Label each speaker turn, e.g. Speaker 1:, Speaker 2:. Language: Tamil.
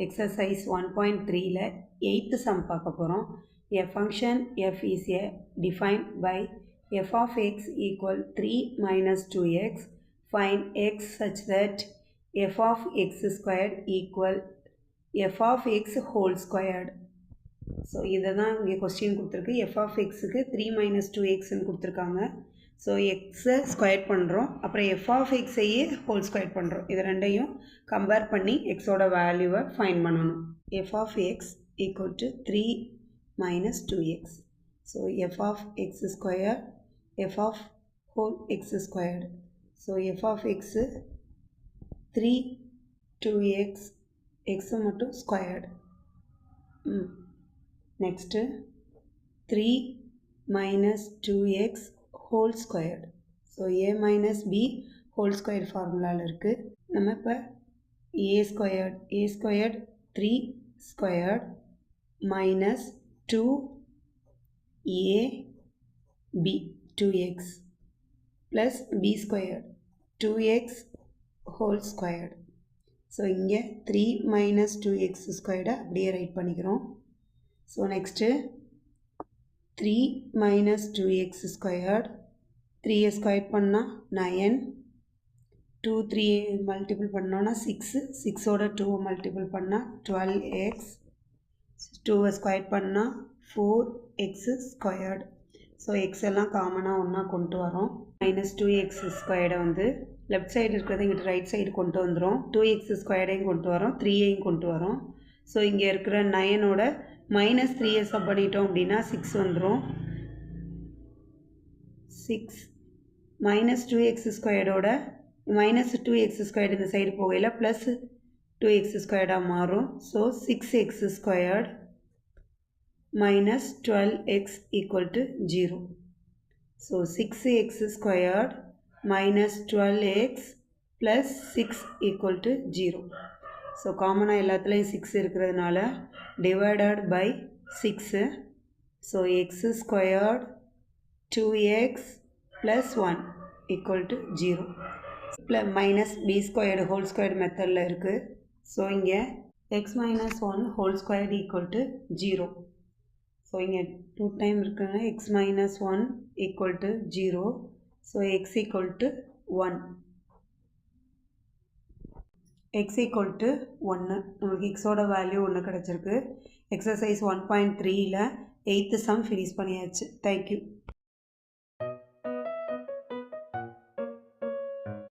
Speaker 1: exercise 1.3ல 8th sum பார்க்க போகிறோம். A function f is defined by f of x equal 3 minus 2x. Find x such that f of x squared equal f of x whole squared. So இதை தான் இங்கே கொஸ்டின் கொடுத்துருக்கு. f of xக்கு 3 minus 2xன்னு கொடுத்துருக்காங்க. ஸோ எக்ஸை ஸ்கொயர் பண்ணுறோம், அப்புறம் f of xஐயே ஹோல் ஸ்கொயர் பண்ணுறோம். இது ரெண்டையும் கம்பேர் பண்ணி எக்ஸோட வேல்யூவை ஃபைண்ட் பண்ணணும். f of x equal to 3 minus 2x. So f of x square, f of whole x squared. So f of x 3 2x, x மட்டும் squared. Next 3 minus 2x whole squared. So a minus b whole squared formula இருக்குது. நம்ம இப்போ a squared 3 squared minus 2ab 2x plus b squared 2x whole squared. So இங்கே 3 minus 2x squared அப்படியே ரைட் பண்ணிக்கிறோம். So next 3 minus 2x squared, 3 squared பண்ணா 9, 2 3 multiple பண்ணோன்னா 6, 6 ஓட 2 multiple பண்ணா 12x, 2 squared பண்ணா 4x squared. So x எல்லாம் காமனாக ஒன்றா கொண்டு வரோம். minus 2x squared வந்து லெஃப்ட் சைடு இருக்கிறது இங்கிட்ட ரைட் சைடு கொண்டு வந்துடும். 2x ஸ்கொயர்டையும் கொண்டு வரோம், 3ஐயும் கொண்டு வரோம். ஸோ இங்கே இருக்கிற 9ஓட மைனஸ் 3 சப் பண்ணிட்டோம் அப்படின்னா 6 வந்துடும். 6 மைனஸ் 2x ஸ்கொயர்டோட மைனஸ் 2x ஸ்கொயர்டு இந்த சைடு போகையில் ப்ளஸ் 2x ஸ்கொயர்டாக மாறும். So 6x squared minus 12x equal to 0. So 6x squared minus 12x plus 6 equal to 0. So காமனாக எல்லாத்துலேயும் 6 இருக்கிறதுனால divided by 6. So x squared 2x plus 1 equal to 0. Plus minus b squared whole squared மெத்தடில் இருக்குது. ஸோ இங்கே x minus 1 whole squared equal to 0. So இங்கே 2 டைம் இருக்குன்னா x minus 1 equal to 0. So x equal to 1. x equal to 1. நமக்கு x ஓட வேல்யூ 1 கிடச்சிருக்கு. எக்ஸசைஸ் 1.3ல 8th சம் ஃபினிஷ் பண்ணியாச்சு. தேங்க்யூ.